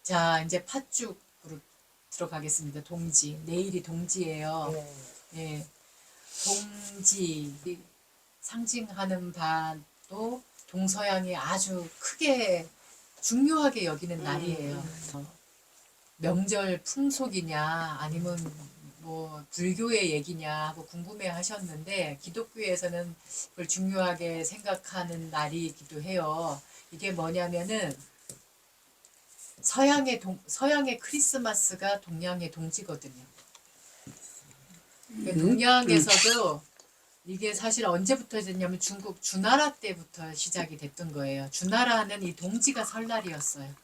자, 이제 팥죽으로 들어가겠습니다. 동지. 내일이 동지예요. 네. 예. 동지 상징하는 바도 동서양이 아주 크게 중요하게 여기는 날이에요. 명절 풍속이냐 아니면 뭐 불교의 얘기냐 하고 궁금해 하셨는데 기독교에서는 그걸 중요하게 생각하는 날이기도 해요. 이게 뭐냐면은 서양의 크리스마스가 동양의 동지거든요. 그러니까 동양에서도 이게 사실 언제부터 됐냐면 중국 주나라 때부터 시작이 됐던 거예요. 주나라는 이 동지가 설날이었어요.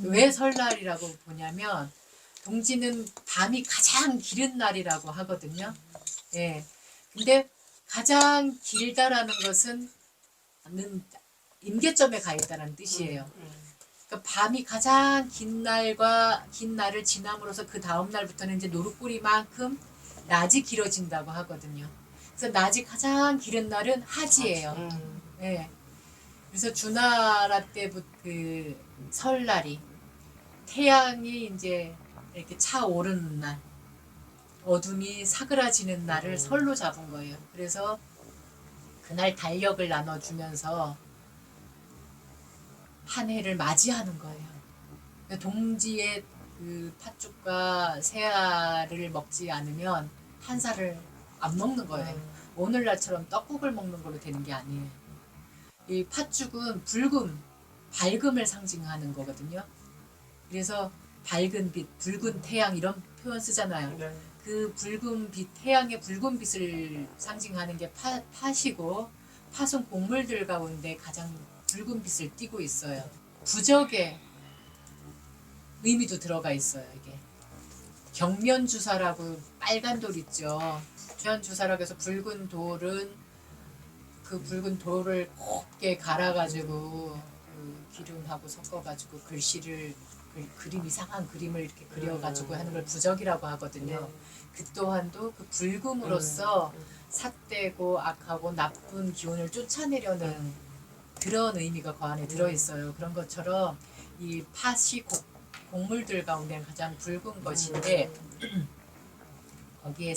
왜 설날이라고 보냐면 동지는 밤이 가장 길은 날이라고 하거든요. 예. 근데 가장 길다라는 것은 임계점에 가 있다는 뜻이에요. 그러니까 밤이 가장 긴 날을 지남으로써 그 다음 날부터는 이제 노릇꾸리만큼 낮이 길어진다고 하거든요. 그래서 낮이 가장 길은 날은 하지예요. 예. 그래서 주나라 때부터 그 설날이 태양이 이제 이렇게 차오르는 날, 어둠이 사그라지는 날을 설로 잡은 거예요. 그래서 그날 달력을 나눠주면서 한 해를 맞이하는 거예요. 동지의 그 팥죽과 새알을 먹지 않으면 한 살을 안 먹는 거예요. 오늘날처럼 떡국을 먹는 걸로 되는 게 아니에요. 이 팥죽은 밝음을 상징하는 거거든요. 그래서 밝은 빛, 붉은 태양 이런 표현 쓰잖아요. 네. 그 붉은 빛, 태양의 붉은 빛을 상징하는 게 팥이고 팥은 곡물들 가운데 가장 붉은 빛을 띠고 있어요. 부적의 의미도 들어가 있어요. 이게 경면주사라고 빨간 돌 있죠. 경면주사라고 해서 붉은 돌은 그 붉은 돌을 곱게 갈아가지고 그 기름하고 섞어가지고 글씨를 그림 이상한 그림을 이렇게 그려가지고 하는 걸 부적이라고 하거든요. 그 또한도 그 붉음으로써 삿되고 악하고 나쁜 기운을 쫓아내려는 그런 의미가 그 안에 들어있어요. 그런 것처럼 이 팥이 곡물들 가운데 가장 붉은 것인데 거기에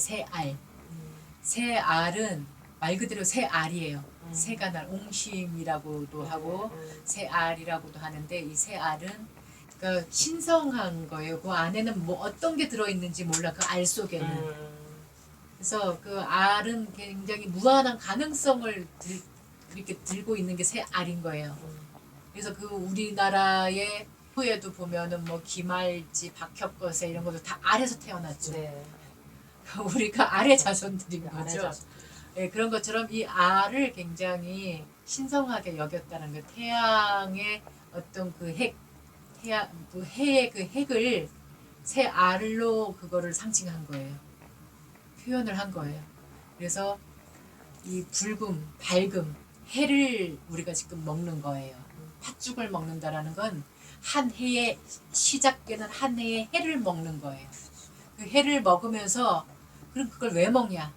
새알은 말 그대로 새알이에요. 새가 날 옹심이라고도 하고 새알이라고도 하는데 이 새알은 그러니까 신성한 거예요. 그 안에는 뭐 어떤 게 들어있는지 몰라. 그 알 속에는. 그래서 그 알은 굉장히 무한한 가능성을 이렇게 들고 있는 게 새알인 거예요. 그래서 그 우리나라의 후에도 보면은 뭐 김알지, 박혁거세 이런 것도 다 알에서 태어났죠. 네. 우리가 알의 자손들인 네, 거죠. 알의 자손. 네, 그런 것처럼 이 알을 굉장히 신성하게 여겼다는 거. 태양의 어떤 그 그 해의 그 핵을 새 알로 그거를 상징한 거예요. 표현을 한 거예요. 그래서 이 밝음, 해를 우리가 지금 먹는 거예요. 팥죽을 먹는다라는 건 한 해에 시작되는 한 해의 해를 먹는 거예요. 그 해를 먹으면서 그럼 그걸 왜 먹냐?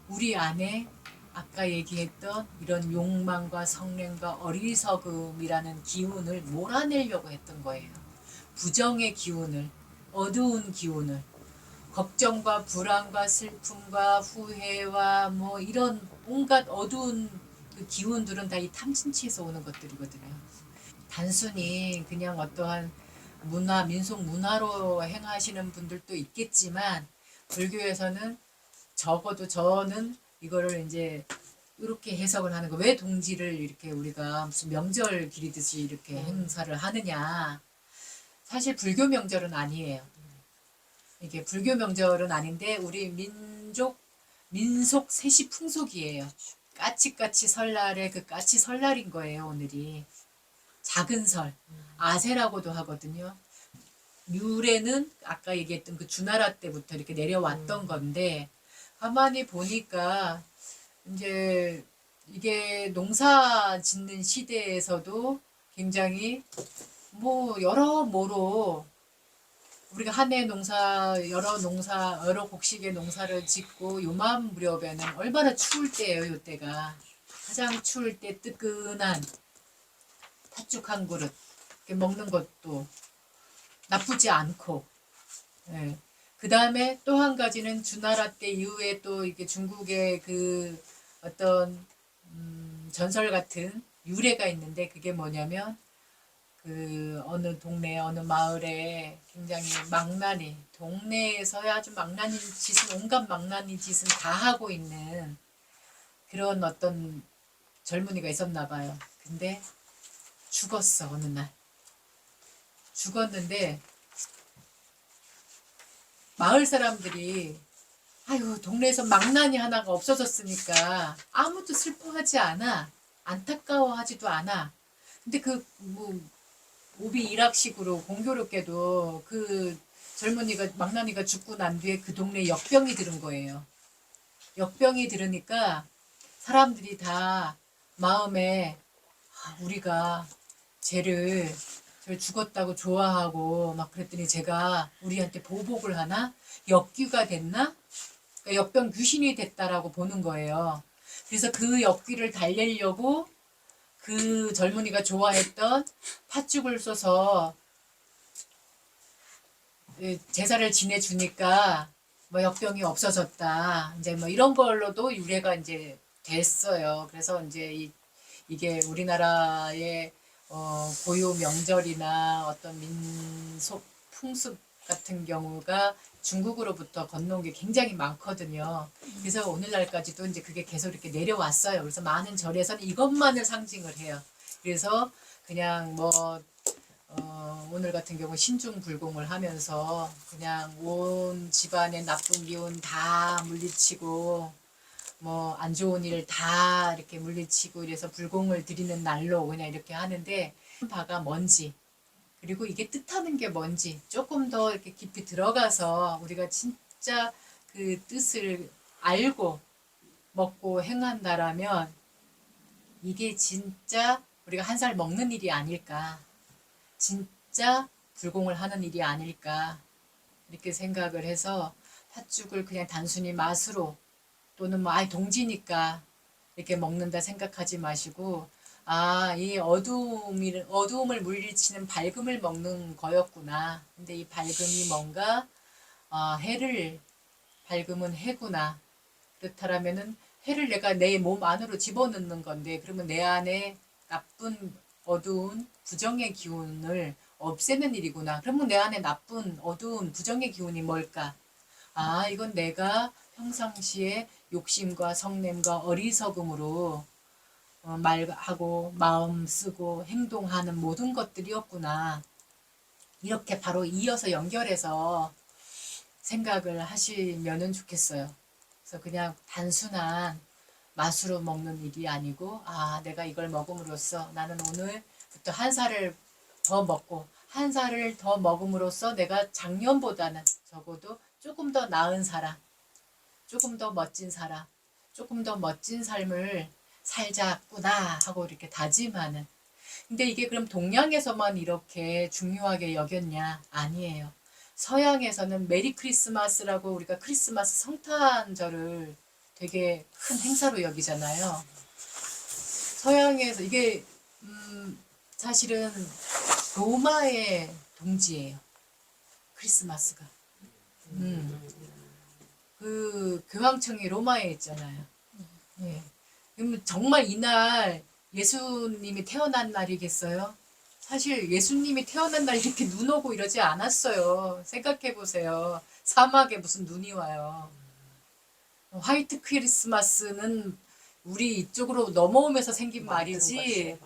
우리 안에 아까 얘기했던 이런 욕망과 성냄과 어리석음이라는 기운을 몰아내려고 했던 거예요. 부정의 기운을, 어두운 기운을, 걱정과 불안과 슬픔과 후회와 뭐 이런 온갖 어두운 그 기운들은 다 이 탐진치에서 오는 것들이거든요. 단순히 그냥 어떠한 민속 문화로 행하시는 분들도 있겠지만 불교에서는 적어도 저는 이거를 이제 이렇게 해석을 하는 거. 왜 동지를 이렇게 우리가 무슨 명절 기리듯이 이렇게 행사를 하느냐. 사실 불교 명절은 아니에요. 이게 불교 명절은 아닌데 우리 민속 세시 풍속이에요. 까치까치 설날에 그 까치 설날인 거예요. 오늘이 작은 설 아세라고도 하거든요. 유래는 아까 얘기했던 그 주나라 때부터 이렇게 내려왔던 건데 가만히 보니까 이제 이게 농사 짓는 시대에서도 굉장히 뭐 여러모로 우리가 한 해 여러 곡식의 농사를 짓고 요맘 무렵에는 얼마나 추울 때예요. 요때가 가장 추울 때 뜨끈한 팥죽 한 그릇 이렇게 먹는 것도 나쁘지 않고. 예. 그 다음에 또 한 가지는 주나라 때 이후에 또 이게 중국의 그 어떤 전설 같은 유래가 있는데, 그게 뭐냐면 그 어느 동네 어느 마을에 굉장히 망나니, 동네에서 아주 망나니 짓은, 온갖 망나니 짓은 다 하고 있는 그런 어떤 젊은이가 있었나 봐요. 근데 죽었어. 어느 날 죽었는데 마을 사람들이 아유, 동네에서 망나니 하나가 없어졌으니까 아무도 슬퍼하지 않아, 안타까워하지도 않아. 근데 그 뭐 오비 일학식으로 공교롭게도 그 젊은이가, 망나니가 죽고 난 뒤에 그 동네에 역병이 들은 거예요. 역병이 들으니까 사람들이 다 마음에 우리가 쟤를 저 죽었다고 좋아하고 막 그랬더니 제가 우리한테 보복을 하나? 역귀가 됐나? 그러니까 역병 귀신이 됐다라고 보는 거예요. 그래서 그 역귀를 달래려고 그 젊은이가 좋아했던 팥죽을 써서 제사를 지내주니까 뭐 역병이 없어졌다. 이제 뭐 이런 걸로도 유래가 이제 됐어요. 그래서 이제 이게 우리나라의 고유 명절이나 어떤 민속 풍습 같은 경우가 중국으로부터 건너온 게 굉장히 많거든요. 그래서 오늘날까지도 이제 그게 계속 이렇게 내려왔어요. 그래서 많은 절에서는 이것만을 상징을 해요. 그래서 그냥 뭐 오늘 같은 경우 신중불공을 하면서 그냥 온 집안의 나쁜 기운 다 물리치고 뭐 안 좋은 일 다 이렇게 물리치고 이래서 불공을 드리는 날로 그냥 이렇게 하는데, 바가 뭔지, 그리고 이게 뜻하는 게 뭔지 조금 더 이렇게 깊이 들어가서 우리가 진짜 그 뜻을 알고 먹고 행한다라면 이게 진짜 우리가 한 살 먹는 일이 아닐까, 진짜 불공을 하는 일이 아닐까, 이렇게 생각을 해서 팥죽을 그냥 단순히 맛으로 또는 뭐 동지니까 이렇게 먹는다 생각하지 마시고, 이 어두움을 물리치는 밝음을 먹는 거였구나. 근데 이 밝음이 뭔가 해를, 밝음은 해구나. 그렇다면은 해를 내가 내 몸 안으로 집어넣는 건데, 그러면 내 안에 나쁜 어두운 부정의 기운을 없애는 일이구나. 그러면 내 안에 나쁜 어두운 부정의 기운이 뭘까? 이건 내가 평상시에 욕심과 성냄과 어리석음으로 말하고 마음 쓰고 행동하는 모든 것들이었구나. 이렇게 바로 이어서 연결해서 생각을 하시면은 좋겠어요. 그래서 그냥 단순한 맛으로 먹는 일이 아니고, 내가 이걸 먹음으로써 나는 오늘부터 한 살을 더 먹고, 한 살을 더 먹음으로써 내가 작년보다는 적어도 조금 더 나은 사람, 조금 더 멋진 사람, 조금 더 멋진 삶을 살자꾸나 하고 이렇게 다짐하는. 근데 이게 그럼 동양에서만 이렇게 중요하게 여겼냐? 아니에요. 서양에서는 메리 크리스마스라고 우리가 크리스마스 성탄절을 되게 큰 행사로 여기잖아요. 서양에서 이게 사실은 로마의 동지예요. 크리스마스가. 그 교황청이 로마에 있잖아요. 예. 그러면 정말 이날 예수님이 태어난 날이겠어요? 사실 예수님이 태어난 날 이렇게 눈 오고 이러지 않았어요. 생각해 보세요. 사막에 무슨 눈이 와요. 화이트 크리스마스는 우리 이쪽으로 넘어오면서 생긴 말이지.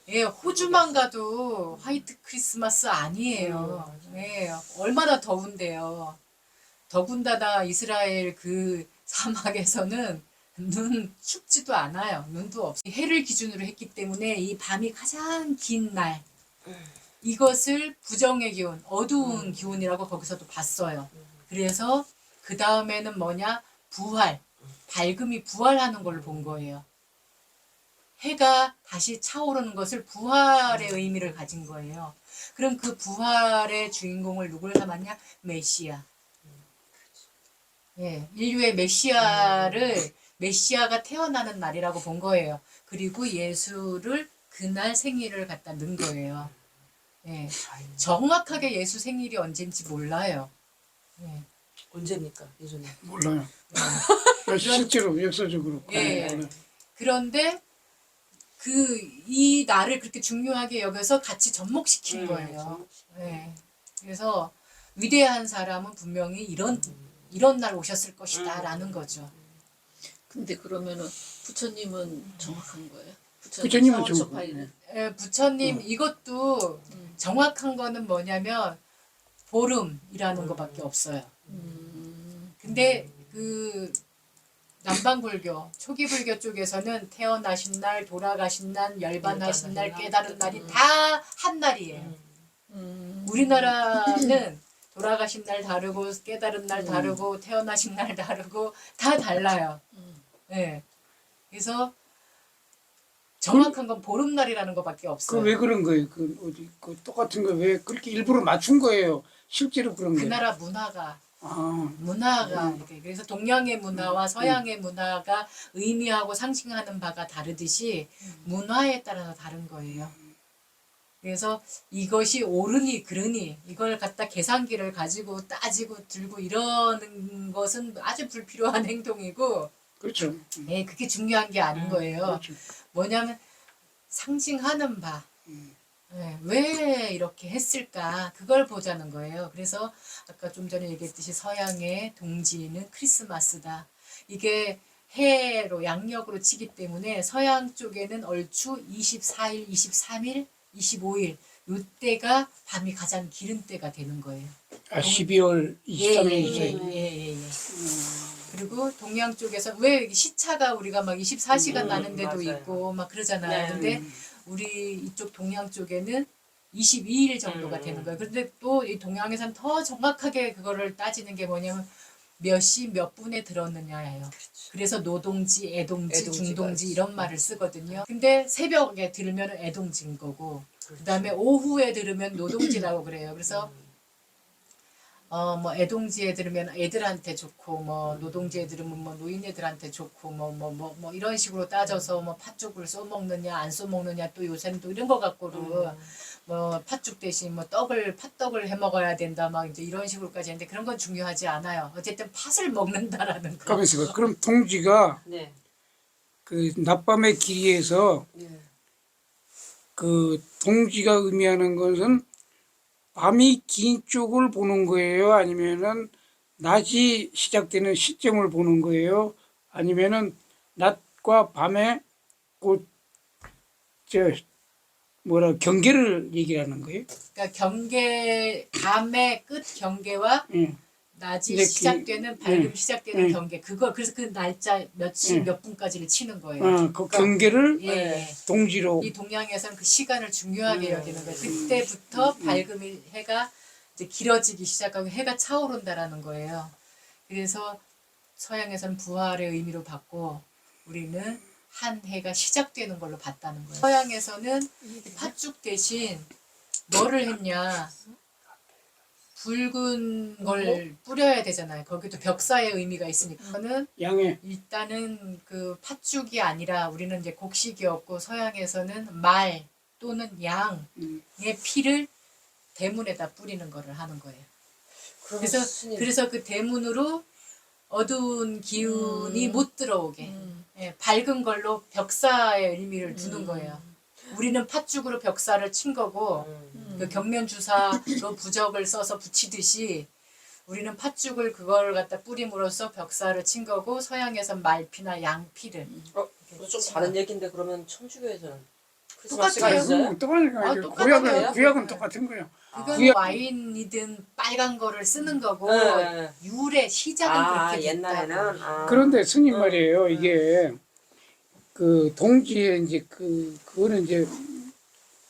예, 호주만 가도 화이트 크리스마스 아니에요. 예, 얼마나 더운데요. 더군다나 이스라엘 그 사막에서는 눈 춥지도 않아요. 눈도 없이 해를 기준으로 했기 때문에 이 밤이 가장 긴 날, 이것을 부정의 기운, 어두운 기운이라고 거기서도 봤어요. 그래서 그 다음에는 뭐냐? 부활, 밝음이 부활하는 걸 본 거예요. 해가 다시 차오르는 것을 부활의 의미를 가진 거예요. 그럼 그 부활의 주인공을 누굴 삼았냐? 메시아. 예, 인류의 메시아가 태어나는 날이라고 본 거예요. 그리고 예수를 그날 생일을 갖다 넣은 거예요. 예. 정확하게 예수 생일이 언제인지 몰라요. 예. 언제입니까, 예수님? 몰라요. 실제로 역사적으로 예. 몰라요. 그런데 이 날을 그렇게 중요하게 여겨서 같이 접목시킨 거예요. 예. 그래서 위대한 사람은 분명히 이런 날 오셨을 것이다라는 거죠. 근데 그러면은 부처님은 정확한 거예요? 부처님은 사원 정확한 소파이는? 예, 부처님 이것도 정확한 거는 뭐냐면 보름이라는 것밖에 없어요. 근데 그 남방불교, 초기불교 쪽에서는 태어나신 날, 돌아가신 날, 열반하신 날, 깨달은 날이 다 한 날이에요. 우리나라는 돌아가신 날 다르고 깨달은 날 다르고 태어나신 날 다르고 다 달라요. 네. 그래서 정확한 건 보름날이라는 것밖에 없어요. 그 왜 그런 거예요? 그 똑같은 거 왜 그렇게 일부러 맞춘 거예요? 실제로 그런 그 거예요. 나라 문화가 아, 이렇게 그래서 동양의 문화와 서양의 문화가 의미하고 상징하는 바가 다르듯이 문화에 따라서 다른 거예요. 그래서 이것이 옳으니 그르니 이걸 갖다 계산기를 가지고 따지고 들고 이러는 것은 아주 불필요한 행동이고, 그렇죠. 예, 그게 중요한 게 아닌 거예요. 그렇죠. 뭐냐면 상징하는 바. 네, 왜 이렇게 했을까 그걸 보자는 거예요. 그래서 아까 좀 전에 얘기했듯이 서양의 동지는 크리스마스다. 이게 해로 양력으로 치기 때문에 서양 쪽에는 얼추 24일, 23일, 25일 요때가 밤이 가장 길은 때가 되는 거예요. 아, 12월 23일이죠. 예. 그리고 동양 쪽에서 왜 시차가 우리가 막 24시간 나는 데도 맞아요. 있고 막 그러잖아요. 네. 근데 우리 이쪽 동양 쪽에는 22일 정도가 되는 거예요. 그런데 또 이 동양에서는 더 정확하게 그거를 따지는 게 뭐냐면 몇 시 몇 분에 들었느냐예요. 그래서 노동지, 애동지, 애동지가 중동지 있지. 이런 말을 쓰거든요. 근데 새벽에 들으면 애동지인 거고, 그다음에 오후에 들으면 노동지라고 그래요. 그래서 뭐 애동지에 들으면 애들한테 좋고, 뭐 노동지에 들으면 뭐 노인애들한테 좋고, 뭐 이런 식으로 따져서 뭐 팥죽을 쏘먹느냐 안 쏘먹느냐, 또 요새는 또 이런 거 갖고도 뭐 팥죽 대신 뭐 팥떡을 해 먹어야 된다 막 이제 이런 식으로까지 했는데 그런 건 중요하지 않아요. 어쨌든 팥을 먹는다라는 거. 가만있어 봐. 그럼 동지가 네. 그 낮밤의 길이에서 네. 그 동지가 의미하는 것은 밤이 긴 쪽을 보는 거예요? 아니면은 낮이 시작되는 시점을 보는 거예요? 아니면은 낮과 밤의 경계를 얘기하는 거예요? 그러니까 경계 밤의 끝 경계와 예. 낮이 이제 시작되는 밝음이 시작되는 예. 경계, 그래서 그 날짜 며칠 몇 분까지를 치는 거예요. 그 경계를 예. 동지로. 이 동양에서는 그 시간을 중요하게 여기는 거예요. 그때부터 밝음이 해가 이제 길어지기 시작하고 해가 차오른다라는 거예요. 그래서 서양에서는 부활의 의미로 받고 우리는 한 해가 시작되는 걸로 봤다는 거예요. 서양에서는 팥죽 대신 뭐를 했냐? 붉은 걸 뿌려야 되잖아요. 거기도 벽사의 의미가 있으니까. 저는 양해. 일단은 그 팥죽이 아니라 우리는 이제 곡식이었고 서양에서는 말 또는 양의 피를 대문에다 뿌리는 거를 하는 거예요. 그래서 스님, 그래서 그 대문으로 어두운 기운이 못 들어오게 예, 밝은 걸로 벽사의 의미를 두는 거예요. 우리는 팥죽으로 벽사를 친 거고 그 경면 주사로 부적을 써서 붙이듯이 우리는 팥죽을 그걸 갖다 뿌림으로써 벽사를 친 거고 서양에선 말피나 양피를 좀 다른 얘기인데 그러면 천주교에서는 똑같아요. 크리스마스가 있어요? 똑같은 똑같아요. 거예요. 구약은 똑같은 거예요. 그건 구약- 와인이든 빨간 거를 쓰는 거고 네. 율의 시작은 그렇게 옛날에는 됐다고. 그런데 스님 말이에요. 이게 그 동지의 이제 그거는 이제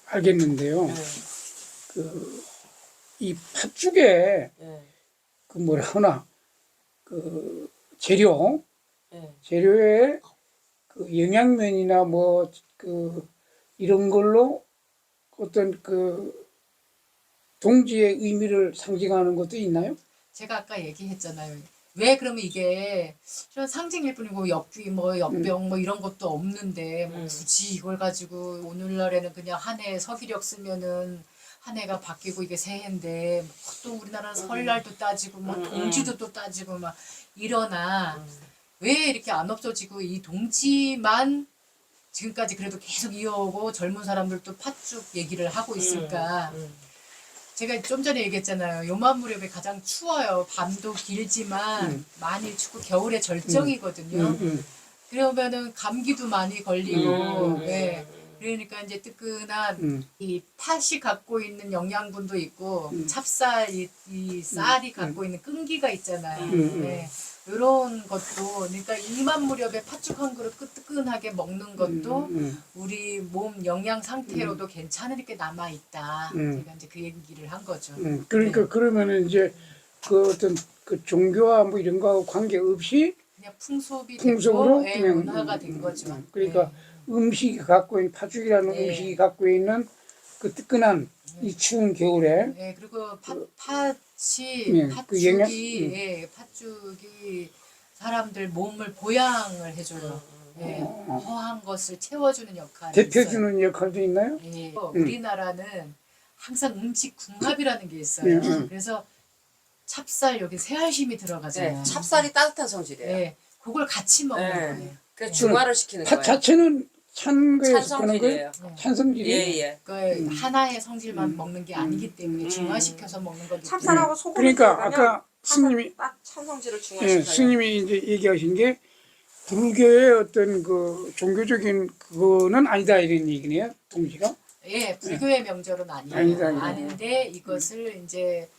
알겠는데요. 이 팥죽에 그 뭐라 하나 그 재료에 그 영양면이나 뭐 그 이런 걸로 어떤 그 동지의 의미를 상징하는 것도 있나요? 제가 아까 얘기했잖아요. 왜 그러면 이게 이런 상징일 뿐이고 역귀 뭐 역병 뭐 이런 것도 없는데 뭐 굳이 이걸 가지고 오늘날에는 그냥 한 해 서기력 쓰면은 한 해가 바뀌고 이게 새해인데 또 우리나라는 설날도 따지고 뭐 동지도 또 따지고 막 이러나 왜 이렇게 안 없어지고 이 동지만 지금까지 그래도 계속 이어오고 젊은 사람들도 팥죽 얘기를 하고 있을까? 제가 좀 전에 얘기했잖아요. 요맘 무렵에 가장 추워요. 밤도 길지만 많이 춥고 겨울에 절정이거든요. 그러면은 감기도 많이 걸리고, 예. 그러니까 이제 뜨끈한 이 팥이 갖고 있는 영양분도 있고 찹쌀 이 쌀이 갖고 있는 끈기가 있잖아요. 예. 이런 것도 그러니까 이맘 무렵에 팥죽 한 그릇 뜨끈하게 먹는 것도 우리 몸 영양 상태로도 괜찮게 남아 있다. 제가 이제 그 얘기를 한 거죠. 그러니까 네. 그러면은 이제 그 어떤 그 종교와 뭐 이런 거하고 관계 없이 그냥 풍속이 풍속으로 됐고, 예, 그냥 문화가 된 거죠. 그러니까 네. 음식이 갖고 있는 팥죽이라는 네. 음식이 갖고 있는 그 뜨끈한 이 추운 겨울에 예, 그리고 팥이 예, 그 영양- 팥죽이 예, 팥죽이 사람들 몸을 보양을 해줘요. 예, 허한 것을 채워주는 역할이 있어요. 대표주는 역할도 있나요? 예, 우리나라는 항상 음식 궁합이라는 게 있어요. 그래서 찹쌀 여기 새알심이 들어가잖아요. 네, 찹쌀이 따뜻한 성질이에요. 예, 그걸 같이 먹는 네. 거예요. 그래서 중화를 시키는 팥 거예요. 자체는 찬 거에서 끄는 찬성질이에요. 거예요? 찬성질이에요? 예예. 그 하나의 성질만 먹는 게 아니기 때문에 중화시켜서 먹는 거기 때문에 찹쌀하고 소금을 그러니까 들어가면 아까 스님이 딱 찬성질을 예, 중화시켜요. 스님이 이제 얘기하신 게 불교의 어떤 그 종교적인 그거는 아니다 이런 얘기네요, 동지가. 예, 불교의 명절은 아니에요. 아니다. 아닌데 이것을 이제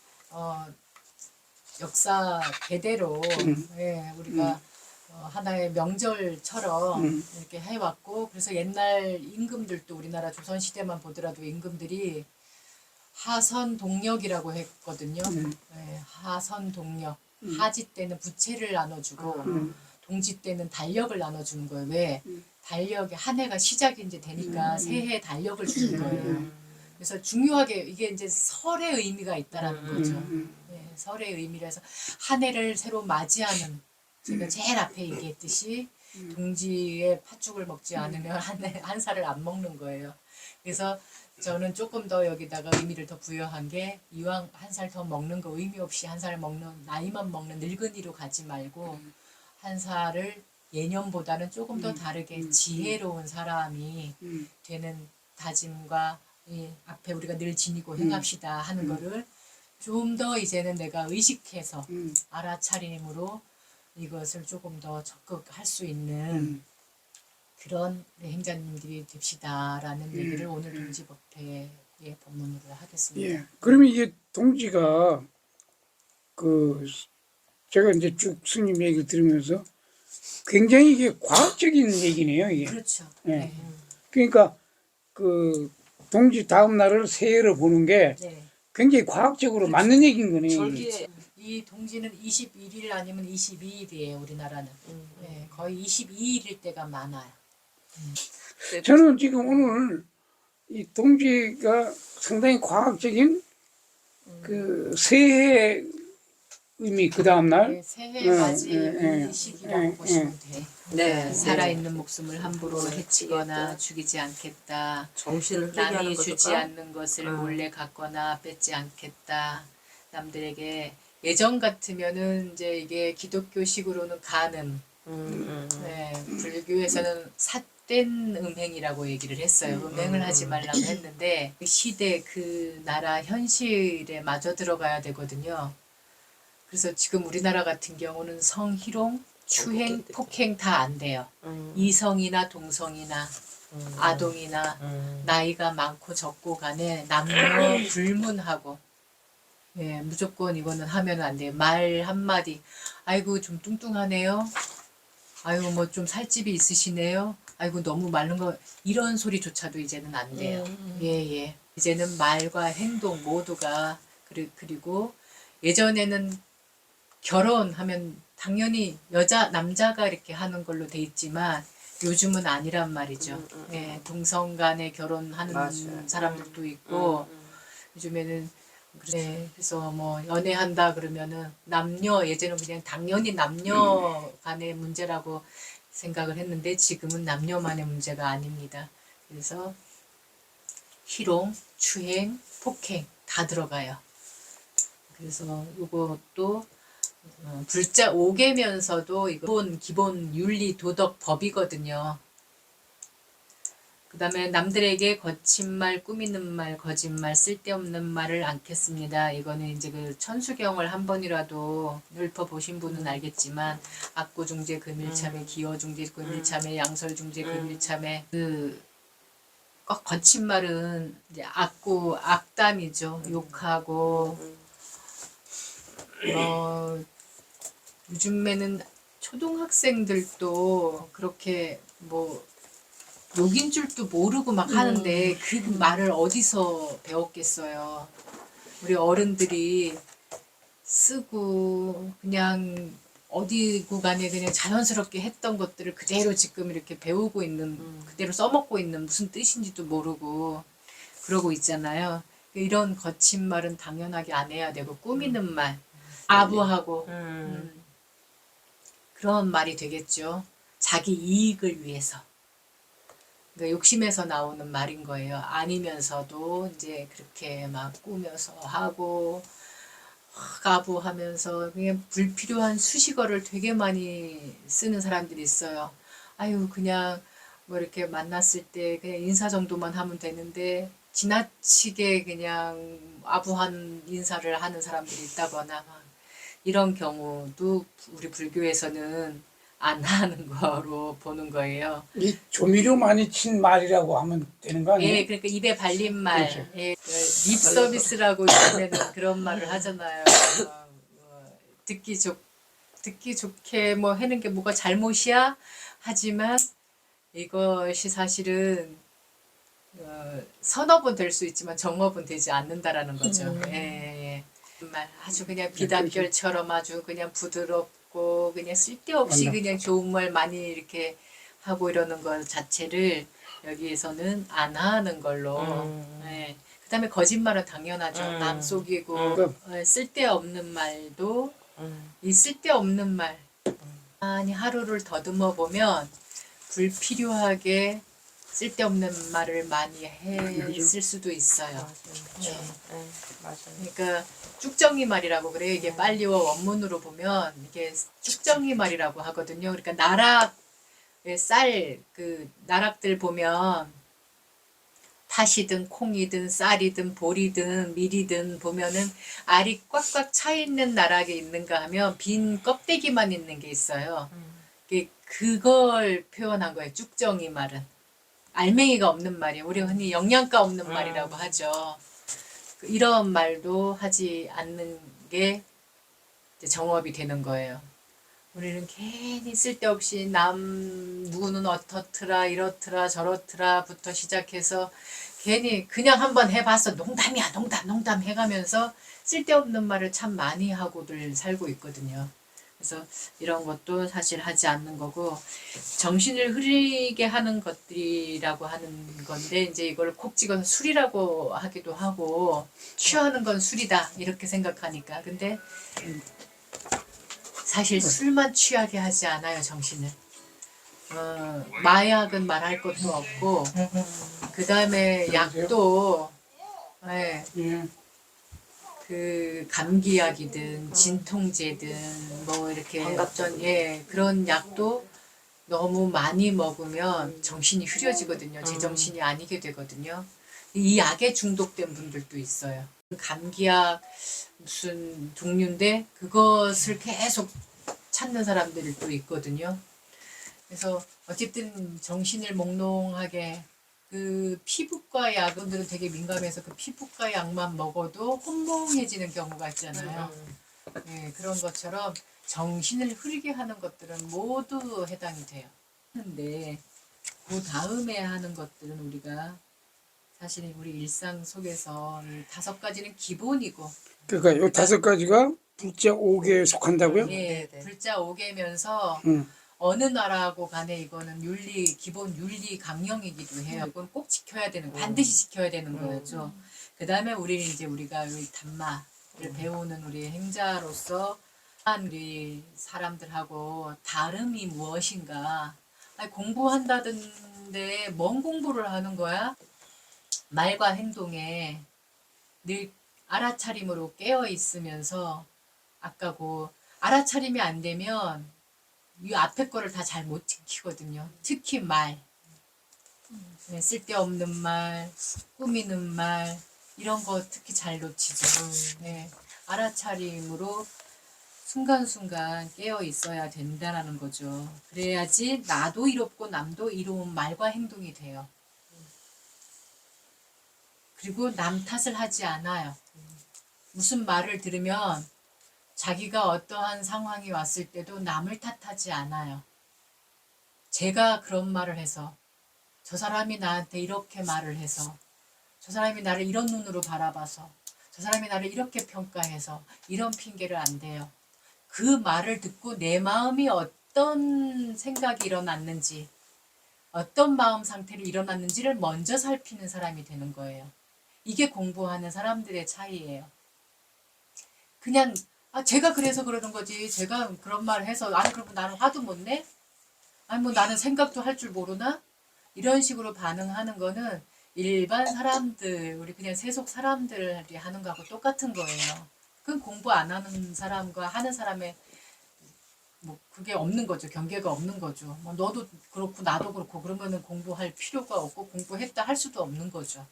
역사 대대로 예, 우리가 하나의 명절처럼 이렇게 해왔고 그래서 옛날 임금들도 우리나라 조선 시대만 보더라도 임금들이 하선 동력이라고 했거든요. 예, 하선 동력. 하지 때는 부채를 나눠주고 동지 때는 달력을 나눠주는 거예요. 왜? 달력이 한 해가 시작이 이제 되니까 새해 달력을 주는 거예요. 그래서 중요하게 이게 이제 설의 의미가 있다라는 거죠. 예, 설의 의미라서 한 해를 새로 맞이하는 제가 제일 앞에 얘기했듯이 동지의 팥죽을 먹지 않으면 한 살을 안 먹는 거예요. 그래서 저는 조금 더 여기다가 의미를 더 부여한 게 이왕 한 살 더 먹는 거 의미 없이 한 살 먹는 나이만 먹는 늙은이로 가지 말고 한 살을 예년보다는 조금 더 다르게 지혜로운 사람이 되는 다짐과 이 앞에 우리가 늘 지니고 행합시다 하는 거를 좀 더 이제는 내가 의식해서 알아차림으로 이것을 조금 더 적극할 수 있는 그런 행자님들이 됩시다라는 얘기를 오늘 동지법회의 법문으로 하겠습니다. 예. 그러면 이게 동지가 그 제가 이제 쭉 스님 얘기를 들으면서 굉장히 이게 과학적인 얘기네요, 이게. 그렇죠. 예. 네. 그러니까 그 동지 다음 날을 새해로 보는 게 네. 굉장히 과학적으로 맞는 얘기인 거네요. 이게. 절기에 이 동지는 21일 아니면 22일이에요, 우리나라는. 네, 거의 22일일 때가 많아요. 저는 지금 오늘 이 동지가 상당히 과학적인 그 새해 의미 그 다음 날 네, 새해 맞이 예, 의식이라고 예, 보시면 돼요. 네. 살아있는 목숨을 함부로 해치거나 죽이지 않겠다. 정신을 회개하는 남이 것일까? 주지 않는 것을 몰래 갖거나 뺏지 않겠다. 남들에게 예전 같으면은 이제 이게 기독교식으로는 간음, 네, 불교에서는 삿된 음행이라고 얘기를 했어요. 음행을 하지 말라고 했는데 그 시대 그 나라 현실에 맞아 들어가야 되거든요. 그래서 지금 우리나라 같은 경우는 성희롱, 추행, 폭행 다 안 돼요. 이성이나 동성이나 아동이나 나이가 많고 적고 간에 남녀 불문하고 예, 무조건 이거는 하면 안 돼요. 말 한마디 아이고 좀 뚱뚱하네요. 아이고 뭐 좀 살집이 있으시네요. 아이고 너무 마른 거 이런 소리조차도 이제는 안 돼요. 예. 이제는 말과 행동 모두가 그리고 예전에는 결혼하면 당연히 남자가 이렇게 하는 걸로 돼 있지만 요즘은 아니란 말이죠. 예, 동성 간에 결혼하는 맞아요. 사람들도 있고 요즘에는 그래서 뭐 연애한다 그러면은 남녀 예전에는 그냥 당연히 남녀 간의 문제라고 생각을 했는데 지금은 남녀만의 문제가 아닙니다. 그래서 희롱, 추행, 폭행 다 들어가요. 그래서 이것도 불자 5계면서도 기본 윤리 도덕 법이거든요. 그 다음에 남들에게 거친 말, 꾸미는 말, 거짓말, 쓸데없는 말을 않겠습니다. 이거는 이제 그 천수경을 한 번이라도 읊어보신 분은 알겠지만, 악고중재 금일참회, 기어중재 금일참회, 양설중재 금일참회, 꼭 거친 말은 이제 악담이죠. 욕하고, 요즘에는 초등학생들도 그렇게 욕인 줄도 모르고 막 하는데 그 말을 어디서 배웠겠어요. 우리 어른들이 쓰고 그냥 어디 구간에 그냥 자연스럽게 했던 것들을 그대로 지금 이렇게 배우고 있는, 그대로 써먹고 있는, 무슨 뜻인지도 모르고 그러고 있잖아요. 이런 거친 말은 당연하게 안 해야 되고, 꾸미는 말, 아부하고 그런 말이 되겠죠. 자기 이익을 위해서. 그러니까 욕심에서 나오는 말인 거예요. 아니면서도 이제 그렇게 막 꾸며서 하고 가부하면서 그냥 불필요한 수식어를 되게 많이 쓰는 사람들이 있어요. 아유, 그냥 뭐 이렇게 만났을 때 그냥 인사 정도만 하면 되는데 지나치게 그냥 아부한 인사를 하는 사람들이 있다거나 이런 경우도 우리 불교에서는 안 하는 거로 보는 거예요. 이 조미료 많이 친 말이라고 하면 되는 거 아니에요? 예, 그러니까 입에 발린 말, 그렇죠. 예, 립 서비스라고 요즘에는 그런 말을 하잖아요. 듣기 좋게 뭐 하는 게 뭐가 잘못이야? 하지만 이것이 사실은 선업은 될 수 있지만 정업은 되지 않는다라는 거죠. 예. 말 아주 그냥 비단결처럼 아주 그냥 부드럽고 그냥 쓸데없이 그냥 좋은 말 많이 이렇게 하고 이러는 것 자체를 여기에서는 안 하는 걸로. 예. 그다음에 거짓말은 당연하죠. 남 속이고 쓸데없는 말도 이 쓸데없는 말 많이 하루를 더듬어 보면 불필요하게 쓸데없는 말을 많이 했을 수도 있어요. 네. 맞아요. 그러니까 쭉정이 말이라고 그래요. 이게 빨리어 원문으로 보면 이게 쭉정이 말이라고 하거든요. 그러니까 나락의 그 나락들 보면 팥이든 콩이든 쌀이든 보리든 밀이든 보면은 알이 꽉꽉 차 있는 나락에 있는가 하면 빈 껍데기만 있는 게 있어요. 그걸 표현한 거예요. 쭉정이 말은. 알맹이가 없는 말이에요. 우리 흔히 영양가 없는 말이라고 하죠. 이런 말도 하지 않는 게 이제 정업이 되는 거예요. 우리는 괜히 쓸데없이 누구는 어떻더라 이렇더라 저렇더라부터 시작해서 괜히 그냥 한번 해봤어. 농담이야 농담 해가면서 쓸데없는 말을 참 많이 하고들 살고 있거든요. 그래서 이런 것도 사실 하지 않는 거고, 정신을 흐리게 하는 것들이라고 하는 건데 이제 이걸 콕 찍어서 술이라고 하기도 하고, 취하는 건 술이다 이렇게 생각하니까. 근데 사실 술만 취하게 하지 않아요, 정신을. 마약은 말할 것도 없고, 그 다음에 약도 그 감기약이든 진통제든 뭐 이렇게 어떤 그런 약도 너무 많이 먹으면 정신이 흐려지거든요. 제정신이 아니게 되거든요. 이 약에 중독된 분들도 있어요. 감기약 무슨 종류인데 그것을 계속 찾는 사람들도 있거든요. 그래서 어쨌든 정신을 몽롱하게, 그 피부과 약들은 되게 민감해서 그 피부과 약만 먹어도 혼몽해지는 경우가 있잖아요. 네, 그런 것처럼 정신을 흐리게 하는 것들은 모두 해당이 돼요. 근데 그 다음에 하는 것들은 우리가 사실 우리 일상 속에서 이 5가지는 기본이고, 그러니까 이 5가지가 불자 5개에 속한다고요? 예, 불자 5개면서 응. 어느 나라하고 간에 이거는 기본 윤리 강령이기도 해요. 이건 꼭 지켜야 되는, 반드시 지켜야 되는 거였죠. 그 다음에 우리가 이 담마를 배우는 우리 행자로서 우리 사람들하고 다름이 무엇인가. 아니, 공부한다던데 뭔 공부를 하는 거야? 말과 행동에 늘 알아차림으로 깨어 있으면서 아까 그 알아차림이 안 되면 이 앞에 거를 다 잘 못 지키거든요. 특히 말. 네, 쓸데없는 말, 꾸미는 말 이런 거 특히 잘 놓치죠. 네, 알아차림으로 순간순간 깨어 있어야 된다라는 거죠. 그래야지 나도 이롭고 남도 이로운 말과 행동이 돼요. 그리고 남 탓을 하지 않아요. 무슨 말을 들으면 자기가 어떠한 상황이 왔을 때도 남을 탓하지 않아요. 제가 그런 말을 해서 저 사람이 나한테 이렇게 말을 해서 저 사람이 나를 이런 눈으로 바라봐서 저 사람이 나를 이렇게 평가해서 이런 핑계를 안 대요. 그 말을 듣고 내 마음이 어떤 생각이 일어났는지 어떤 마음 상태로 일어났는지를 먼저 살피는 사람이 되는 거예요. 이게 공부하는 사람들의 차이예요. 그냥 제가 그래서 그러는 거지 제가 그런 말을 해서 아니 그러면 나는 화도 못 내? 아니 뭐 나는 생각도 할 줄 모르나? 이런 식으로 반응하는 거는 일반 사람들, 우리 그냥 세속 사람들이 하는 거하고 똑같은 거예요. 그건 공부 안 하는 사람과 하는 사람의 뭐 그게 없는 거죠. 경계가 없는 거죠. 뭐 너도 그렇고 나도 그렇고 그러면은 공부할 필요가 없고 공부했다 할 수도 없는 거죠.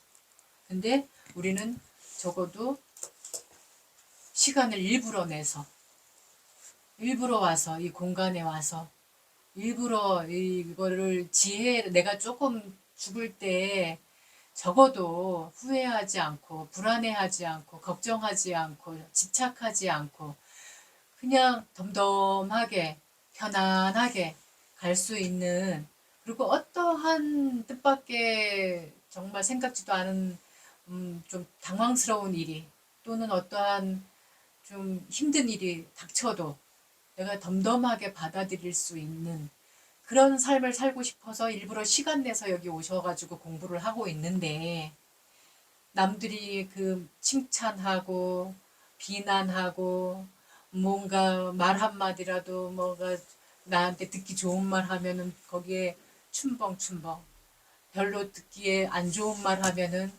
근데 우리는 적어도 시간을 일부러 내서 일부러 와서 이 공간에 와서 일부러 이거를 내가 조금 죽을 때 적어도 후회하지 않고 불안해하지 않고 걱정하지 않고 집착하지 않고 그냥 덤덤하게 편안하게 갈 수 있는 그리고 어떠한 뜻밖의 정말 생각지도 않은 좀 당황스러운 일이 또는 어떠한 좀 힘든 일이 닥쳐도 내가 덤덤하게 받아들일 수 있는 그런 삶을 살고 싶어서 일부러 시간 내서 여기 오셔가지고 공부를 하고 있는데 남들이 그 칭찬하고 비난하고 뭔가 말 한마디라도 뭐가 나한테 듣기 좋은 말 하면은 거기에 춘벙춘벙 별로 듣기에 안 좋은 말 하면은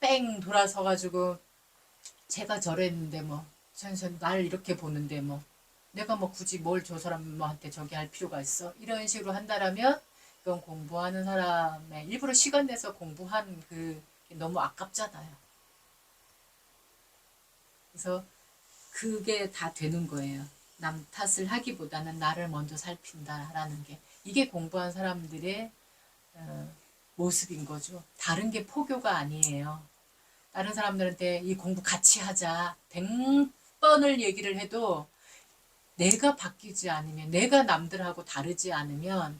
뺑 돌아서가지고 제가 저랬는데 뭐 날 이렇게 보는데 뭐 내가 뭐 굳이 뭘 저 사람한테 저기 할 필요가 있어? 이런 식으로 한다라면 그건 공부하는 사람의 일부러 시간 내서 공부한 그 너무 아깝잖아요. 그래서 그게 다 되는 거예요. 남 탓을 하기보다는 나를 먼저 살핀다라는 게 이게 공부한 사람들의 모습인 거죠. 다른 게 포교가 아니에요. 다른 사람들한테 이 공부 같이 하자 100번을 얘기를 해도 내가 바뀌지 않으면 내가 남들하고 다르지 않으면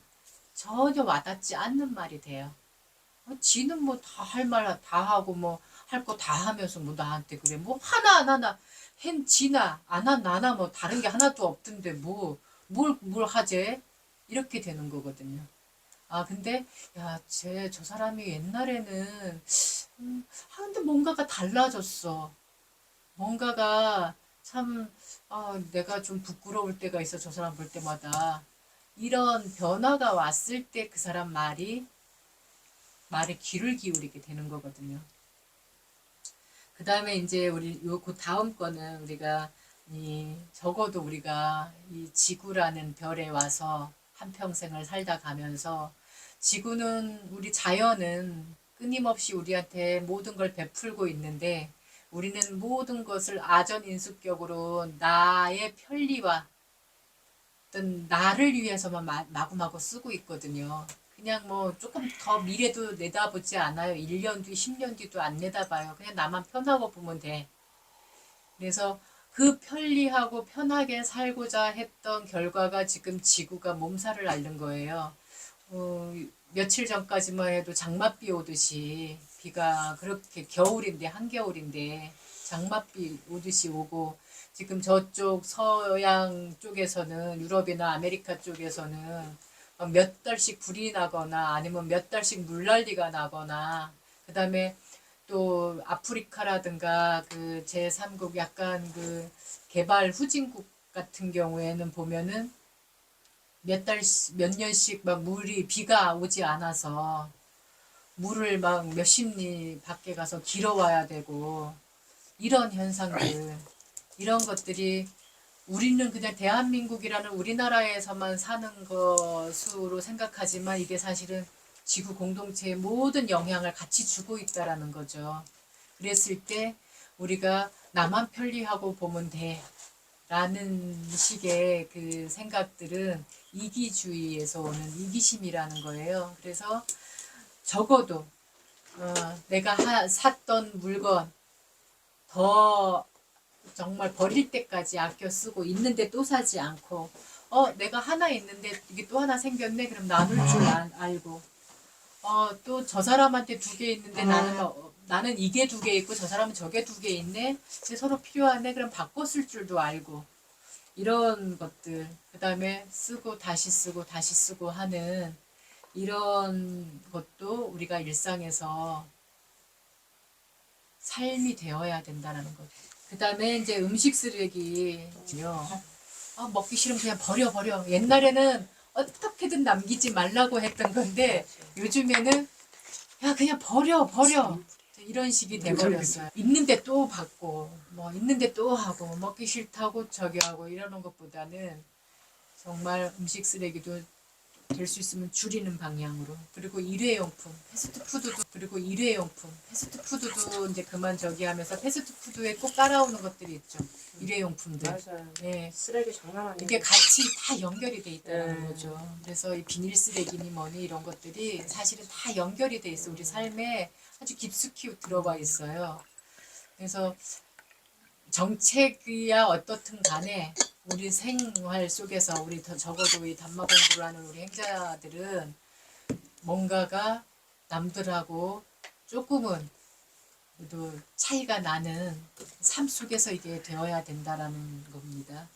전혀 와닿지 않는 말이 돼요. 지는 뭐 다 할 말 다 하고 뭐 할 거 다 하면서 뭐 나한테 그래 뭐 하나 안 하나 hen 지나 안 한 나나 뭐 다른 게 하나도 없던데 뭐 뭘 하재 이렇게 되는 거거든요. 근데 저 사람이 옛날에는 근데 뭔가가 달라졌어. 뭔가가 참 내가 좀 부끄러울 때가 있어. 저 사람 볼 때마다. 이런 변화가 왔을 때 그 사람 말에 귀를 기울이게 되는 거거든요. 그 다음에 이제 그 다음 거는 우리가 적어도 우리가 이 지구라는 별에 와서 한평생을 살다 가면서 지구는 우리 자연은 끊임없이 우리한테 모든 걸 베풀고 있는데 우리는 모든 것을 아전인수격으로 나의 편리와 어떤 나를 위해서만 마구마구 쓰고 있거든요. 그냥 뭐 조금 더 미래도 내다보지 않아요. 1년 뒤, 10년 뒤도 안 내다봐요. 그냥 나만 편하고 보면 돼. 그래서 그 편리하고 편하게 살고자 했던 결과가 지금 지구가 몸살을 앓는 거예요. 며칠 전까지만 해도 장맛비 오듯이 비가 그렇게 겨울인데 한겨울인데 장맛비 오듯이 오고 지금 저쪽 서양 쪽에서는 유럽이나 아메리카 쪽에서는 몇 달씩 불이 나거나 아니면 몇 달씩 물난리가 나거나 그 다음에 또 아프리카라든가 그 제3국 약간 그 개발 후진국 같은 경우에는 보면은 몇 년씩 막 비가 오지 않아서 물을 막 몇십 리 밖에 가서 길어와야 되고 이런 현상들 이런 것들이 우리는 그냥 대한민국이라는 우리나라에서만 사는 것으로 생각하지만 이게 사실은 지구 공동체의 모든 영향을 같이 주고 있다라는 거죠. 그랬을 때 우리가 나만 편리하고 보면 돼 라는 식의 그 생각들은 이기주의에서 오는 이기심이라는 거예요. 그래서 적어도 내가 샀던 물건 더 정말 버릴 때까지 아껴 쓰고 있는데 또 사지 않고 내가 하나 있는데 이게 또 하나 생겼네 그럼 나눌 줄 알고 또 저 사람한테 2개 있는데 나는 이게 2개 있고 저 사람은 저게 2개 있네 근데 서로 필요하네 그럼 바꿔 쓸 줄도 알고 이런 것들 그다음에 쓰고 다시 쓰고 하는 이런 것도 우리가 일상에서 삶이 되어야 된다는 거죠. 그 다음에 이제 음식 쓰레기요. 먹기 싫으면 그냥 버려. 옛날에는 어떻게든 남기지 말라고 했던 건데 요즘에는 야 그냥 버려. 이런 식이 돼버렸어요. 있는데 또 받고 뭐 있는데 또 하고 먹기 싫다고 저기 하고 이러는 것보다는 정말 음식 쓰레기도 될 수 있으면 줄이는 방향으로 그리고 일회용품 패스트푸드도 이제 그만 저기 하면서 패스트푸드에 꼭 따라오는 것들이 있죠. 일회용품들. 맞아요. 예. 쓰레기 장난 아니에요. 이게 같이 다 연결이 돼 있다는 네. 거죠. 그래서 이 비닐 쓰레기니 뭐니 이런 것들이 사실은 다 연결이 돼 있어. 우리 삶에 아주 깊숙이 들어가 있어요. 그래서 정책이야 어떻든 간에 우리 생활 속에서 우리 더 적어도 이 단마 공부를 하는 우리 행자들은 뭔가가 남들하고 조금은 그래도 차이가 나는 삶 속에서 이게 되어야 된다라는 겁니다.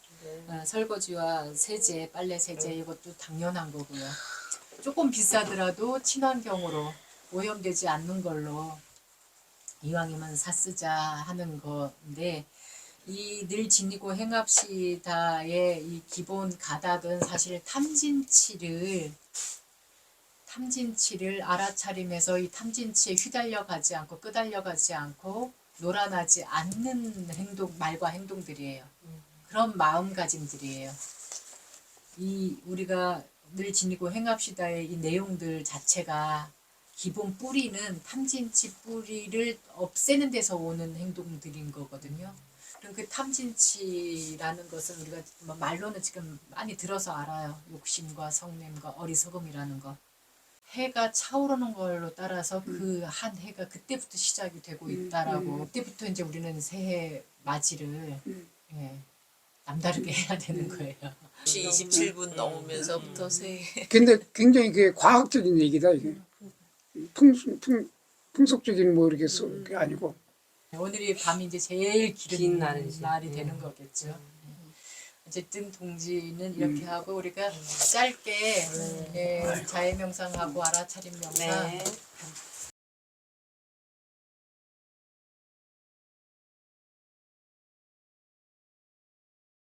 설거지와 세제, 빨래 세제 이것도 당연한 거고요. 조금 비싸더라도 친환경으로 오염되지 않는 걸로 이왕이면 샀쓰자 하는 건데 이 늘 지니고 행합시다의 이 기본 가닥은 사실 탐진치를 알아차림해서 이 탐진치에 휘달려 가지 않고 끄달려 가지 않고 놀아나지 않는 말과 행동들이에요. 그런 마음가짐들이에요. 이 우리가 늘 지니고 행합시다의 이 내용들 자체가 기본 뿌리는 탐진치 뿌리를 없애는 데서 오는 행동들인 거거든요. 그럼 그 탐진치라는 것은 우리가 말로는 지금 많이 들어서 알아요. 욕심과 성냄과 어리석음이라는 거. 해가 차오르는 걸로 따라서 그 한 해가 그때부터 시작이 되고 있다라고. 그때부터 이제 우리는 새해 맞이를 남다르게 해야 되는 거예요. 27분 넘으면서부터 새해. 근데 굉장히 그게 과학적인 얘기다 이게. 풍속적인 뭐 이렇게 그게 아니고. 오늘이 밤이 이제 제일 긴 긴 날이지. 날이 되는 거겠죠. 어쨌든 동지는 이렇게 하고 우리가 짧게 자해 명상하고 알아차림 명상 네.